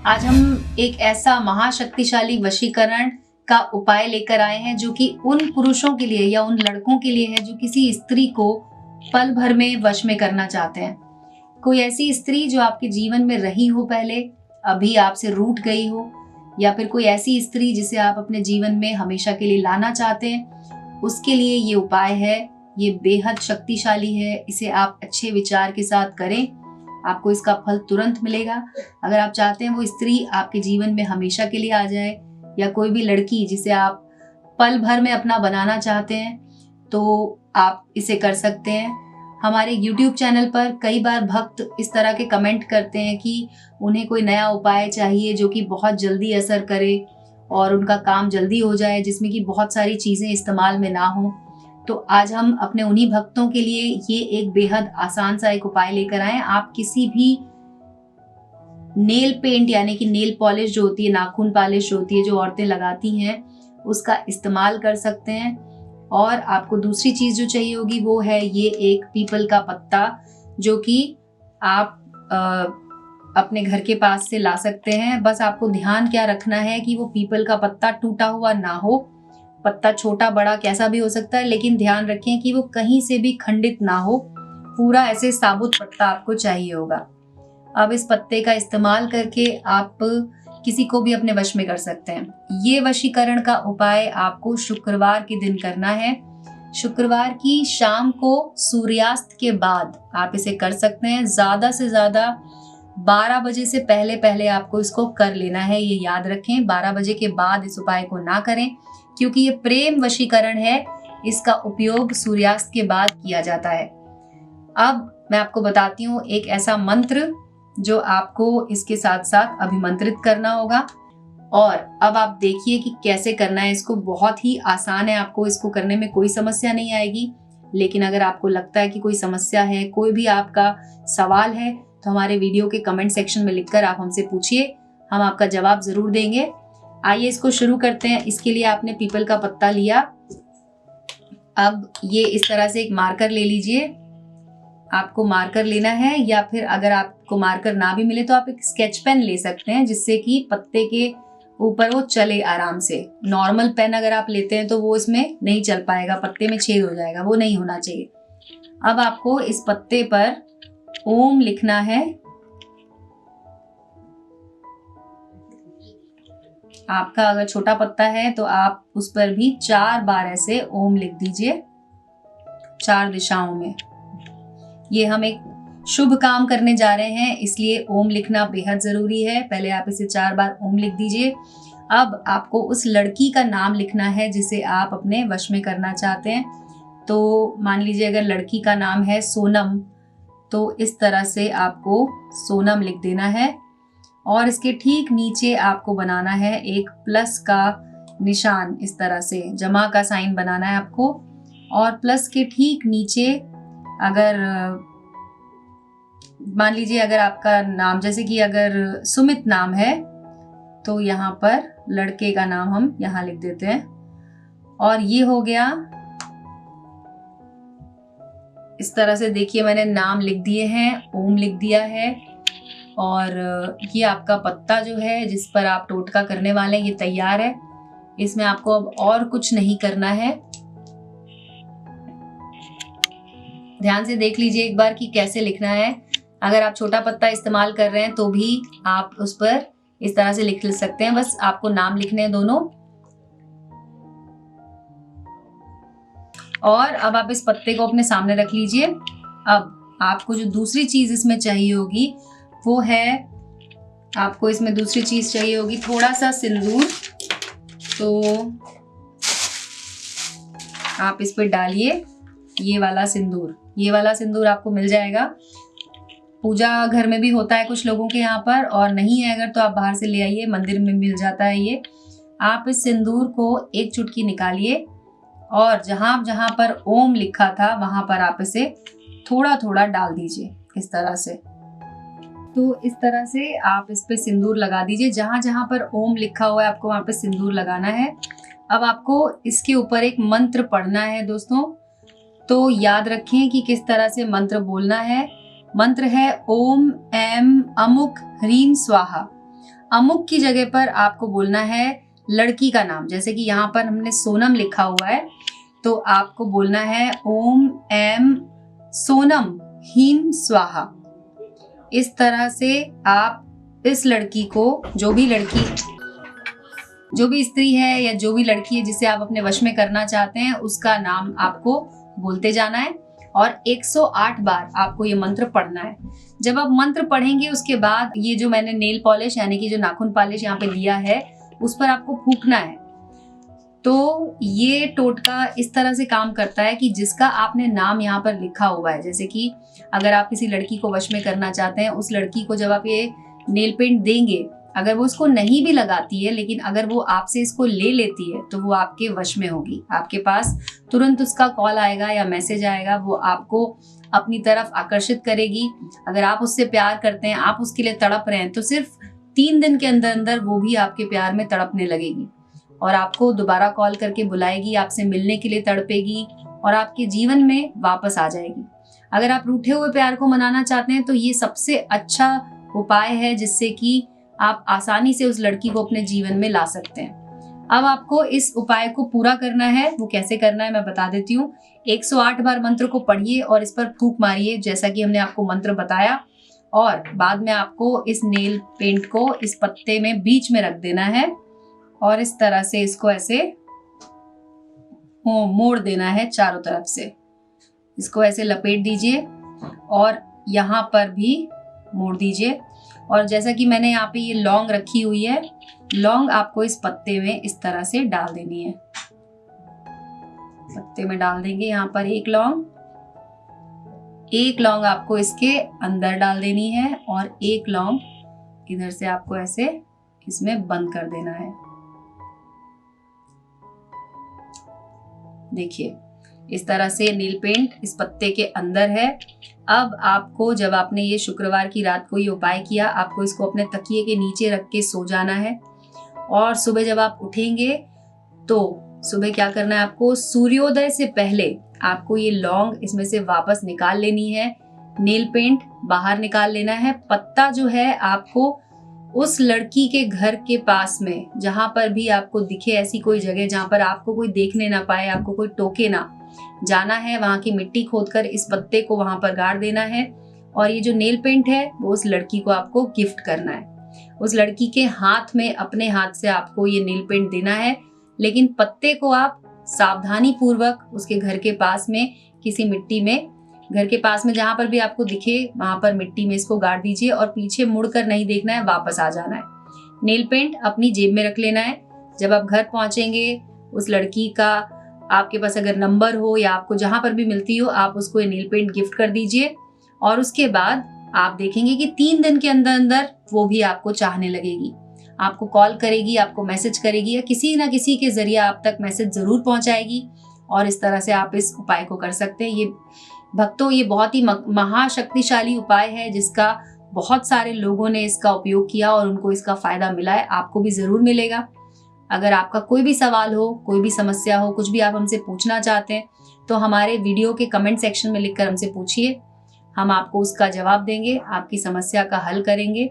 आज हम एक ऐसा महाशक्तिशाली वशीकरण का उपाय लेकर आए हैं जो कि उन पुरुषों के लिए या उन लड़कों के लिए है जो किसी स्त्री को पल भर में वश में करना चाहते हैं। कोई ऐसी स्त्री जो आपके जीवन में रही हो पहले, अभी आपसे रूठ गई हो, या फिर कोई ऐसी स्त्री जिसे आप अपने जीवन में हमेशा के लिए लाना चाहते हैं, उसके लिए ये उपाय है। ये बेहद शक्तिशाली है। इसे आप अच्छे विचार के साथ करें, आपको इसका फल तुरंत मिलेगा। अगर आप चाहते हैं वो स्त्री आपके जीवन में हमेशा के लिए आ जाए, या कोई भी लड़की जिसे आप पल भर में अपना बनाना चाहते हैं, तो आप इसे कर सकते हैं। हमारे YouTube चैनल पर कई बार भक्त इस तरह के कमेंट करते हैं कि उन्हें कोई नया उपाय चाहिए जो कि बहुत जल्दी असर करे और उनका काम जल्दी हो जाए, जिसमें कि बहुत सारी चीज़ें इस्तेमाल में ना हो। तो आज हम अपने उन्हीं भक्तों के लिए ये एक बेहद आसान सा एक उपाय लेकर आए। आप किसी भी नेल पेंट यानी कि नेल पॉलिश जो होती है, नाखून पॉलिश जो होती है, जो औरतें लगाती हैं, उसका इस्तेमाल कर सकते हैं। और आपको दूसरी चीज जो चाहिए होगी वो है ये एक पीपल का पत्ता, जो कि आप अपने घर के पास से ला सकते हैं। बस आपको ध्यान क्या रखना है कि वो पीपल का पत्ता टूटा हुआ ना हो। पत्ता छोटा बड़ा कैसा भी हो सकता है, लेकिन ध्यान रखें कि वो कहीं से भी खंडित ना हो। पूरा ऐसे साबुत पत्ता आपको चाहिए होगा। अब इस पत्ते का इस्तेमाल करके आप किसी को भी अपने वश में कर सकते हैं। ये वशीकरण का उपाय आपको शुक्रवार के दिन करना है। शुक्रवार की शाम को सूर्यास्त के बाद आप इसे कर सकते हैं। ज्यादा से ज्यादा 12 बजे से पहले पहले आपको इसको कर लेना है। ये याद रखें, 12 बजे के बाद इस उपाय को ना करें, क्योंकि ये प्रेम वशीकरण है। इसका उपयोग सूर्यास्त के बाद किया जाता है। अब मैं आपको बताती हूँ एक ऐसा मंत्र जो आपको इसके साथ साथ अभिमंत्रित करना होगा। और अब आप देखिए कि कैसे करना है इसको। बहुत ही आसान है, आपको इसको करने में कोई समस्या नहीं आएगी। लेकिन अगर आपको लगता है कि कोई समस्या है, कोई भी आपका सवाल है, तो हमारे वीडियो के कमेंट सेक्शन में लिखकर आप हमसे पूछिए, हम आपका जवाब जरूर देंगे। आइए इसको शुरू करते हैं। इसके लिए आपने पीपल का पत्ता लिया। अब ये इस तरह से एक मार्कर ले लीजिए। आपको मार्कर लेना है, या फिर अगर आपको मार्कर ना भी मिले तो आप एक स्केच पेन ले सकते हैं, जिससे कि पत्ते के ऊपर वो चले आराम से। नॉर्मल पेन अगर आप लेते हैं तो वो इसमें नहीं चल पाएगा, पत्ते में छेद हो जाएगा, वो नहीं होना चाहिए। अब आपको इस पत्ते पर ओम लिखना है। आपका अगर छोटा पत्ता है तो आप उस पर भी 4 बार ऐसे ओम लिख दीजिए, 4 दिशाओं में। ये हम एक शुभ काम करने जा रहे हैं, इसलिए ओम लिखना बेहद जरूरी है। पहले आप इसे 4 बार ओम लिख दीजिए। अब आपको उस लड़की का नाम लिखना है जिसे आप अपने वश में करना चाहते हैं। तो मान लीजिए अगर लड़की का नाम है सोनम, तो इस तरह से आपको सोनम लिख देना है। और इसके ठीक नीचे आपको बनाना है एक प्लस का निशान, इस तरह से जमा का साइन बनाना है आपको। और प्लस के ठीक नीचे अगर मान लीजिए अगर आपका नाम जैसे कि अगर सुमित नाम है, तो यहाँ पर लड़के का नाम हम यहाँ लिख देते हैं। और ये हो गया। इस तरह से देखिए मैंने नाम लिख दिए हैं, ओम लिख दिया है। और ये आपका पत्ता जो है जिस पर आप टोटका करने वाले हैं, ये तैयार है। इसमें आपको अब और कुछ नहीं करना है। ध्यान से देख लीजिए एक बार कि कैसे लिखना है। अगर आप छोटा पत्ता इस्तेमाल कर रहे हैं तो भी आप उस पर इस तरह से लिख सकते हैं। बस आपको नाम लिखने हैं दोनों। और अब आप इस पत्ते को अपने सामने रख लीजिए। अब आपको जो दूसरी चीज इसमें चाहिए होगी वो है, आपको इसमें दूसरी चीज चाहिए होगी थोड़ा सा सिंदूर। तो आप इस पर डालिए ये वाला सिंदूर। ये वाला सिंदूर आपको मिल जाएगा, पूजा घर में भी होता है कुछ लोगों के यहाँ पर, और नहीं है अगर तो आप बाहर से ले आइए, मंदिर में मिल जाता है ये। आप इस सिंदूर को एक चुटकी निकालिए और जहां जहां पर ओम लिखा था वहां पर आप इसे थोड़ा थोड़ा डाल दीजिए, इस तरह से। तो इस तरह से आप इस पे सिंदूर लगा दीजिए। जहां जहां पर ओम लिखा हुआ है आपको वहां पे सिंदूर लगाना है। अब आपको इसके ऊपर एक मंत्र पढ़ना है दोस्तों। तो याद रखें कि किस तरह से मंत्र बोलना है। मंत्र है ओम ऐम अमुक ह्रीम स्वाहा। अमुक की जगह पर आपको बोलना है लड़की का नाम। जैसे कि यहाँ पर हमने सोनम लिखा हुआ है, तो आपको बोलना है ओम एम सोनम हीम स्वाहा। इस तरह से आप इस लड़की को, जो भी स्त्री है या जो भी लड़की है जिसे आप अपने वश में करना चाहते हैं, उसका नाम आपको बोलते जाना है और 108 बार आपको ये मंत्र पढ़ना है। जब आप मंत्र पढ़ेंगे उसके बाद ये जो मैंने नेल पॉलिश यानी कि जो नाखून पॉलिश यहाँ पे लिया है उस पर आपको फूंकना है। तो ये टोटका इस तरह से काम करता है कि जिसका आपने नाम यहाँ पर लिखा हुआ है, जैसे कि अगर आप किसी लड़की को वश में करना चाहते हैं, उस लड़की को जब आप ये नेल पेंट देंगे, अगर वो इसको नहीं भी लगाती है लेकिन अगर वो आपसे इसको ले लेती है तो वो आपके वश में होगी। आपके पास तुरंत उसका कॉल आएगा या मैसेज आएगा, वो आपको अपनी तरफ आकर्षित करेगी। अगर आप उससे प्यार करते हैं, आप उसके लिए तड़प रहे हैं, तो सिर्फ 3 दिन के अंदर अंदर वो भी आपके प्यार में तड़पने लगेगी और आपको दोबारा कॉल करके बुलाएगी, आपसे मिलने के लिए तड़पेगी और आपके जीवन में वापस आ जाएगी। अगर आप रूठे हुए प्यार को मनाना चाहते हैं तो ये सबसे अच्छा उपाय है जिससे कि आप आसानी से उस लड़की को अपने जीवन में ला सकते हैं। अब आपको इस उपाय को पूरा करना है। वो कैसे करना है मैं बता देती हूँ। 108 बार मंत्र को पढ़िए और इस पर फूंक मारिए जैसा कि हमने आपको मंत्र बताया, और बाद में आपको इस नेल पेंट को इस पत्ते में बीच में रख देना है और इस तरह से इसको ऐसे मोड़ देना है चारों तरफ से। इसको ऐसे लपेट दीजिए और यहाँ पर भी मोड़ दीजिए। और जैसा कि मैंने यहाँ पे ये लौंग रखी हुई है, लौंग आपको इस पत्ते में इस तरह से डाल देनी है। पत्ते में डाल देंगे यहाँ पर एक लौंग आपको इसके अंदर डाल देनी है और एक लौंग इधर से आपको ऐसे इसमें बंद कर देना है। देखिए इस तरह से नील पेंट इस पत्ते के अंदर है। अब आपको, जब आपने ये शुक्रवार की रात को ये उपाय किया, आपको इसको अपने तकिए के नीचे रख के सो जाना है और सुबह जब आप उठेंगे तो सुबह क्या करना है, आपको सूर्योदय से पहले आपको ये लौंग इसमें से वापस निकाल लेनी है, नेल पेंट बाहर निकाल लेना है। पत्ता जो है आपको उस लड़की के घर के पास में, जहां पर भी आपको दिखे ऐसी कोई जगह जहां पर आपको कोई देखने ना पाए, आपको कोई टोके ना, जाना है, वहां की मिट्टी खोदकर इस पत्ते को वहां पर गाड़ देना है और ये जो नेल पेंट है वो उस लड़की को आपको गिफ्ट करना है। उस लड़की के हाथ में, अपने हाथ से आपको ये नेल पेंट देना है, लेकिन पत्ते को आप सावधानी पूर्वक उसके घर के पास में किसी मिट्टी में, घर के पास में जहां पर भी आपको दिखे वहां पर मिट्टी में इसको गाड़ दीजिए और पीछे मुड़कर नहीं देखना है, वापस आ जाना है। नेल पेंट अपनी जेब में रख लेना है। जब आप घर पहुंचेंगे, उस लड़की का आपके पास अगर नंबर हो या आपको जहां पर भी मिलती हो, आप उसको ये नेल पेंट गिफ्ट कर दीजिए और उसके बाद आप देखेंगे कि 3 दिन के अंदर अंदर वो भी आपको चाहने लगेगी, आपको कॉल करेगी, आपको मैसेज करेगी या किसी ना किसी के जरिए आप तक मैसेज जरूर पहुंचाएगी। और इस तरह से आप इस उपाय को कर सकते हैं। ये भक्तों, ये बहुत ही महाशक्तिशाली उपाय है जिसका बहुत सारे लोगों ने इसका उपयोग किया और उनको इसका फायदा मिला है। आपको भी जरूर मिलेगा। अगर आपका कोई भी सवाल हो, कोई भी समस्या हो, कुछ भी आप हमसे पूछना चाहते हैं तो हमारे वीडियो के कमेंट सेक्शन में लिखकर हमसे पूछिए, हम आपको उसका जवाब देंगे, आपकी समस्या का हल करेंगे।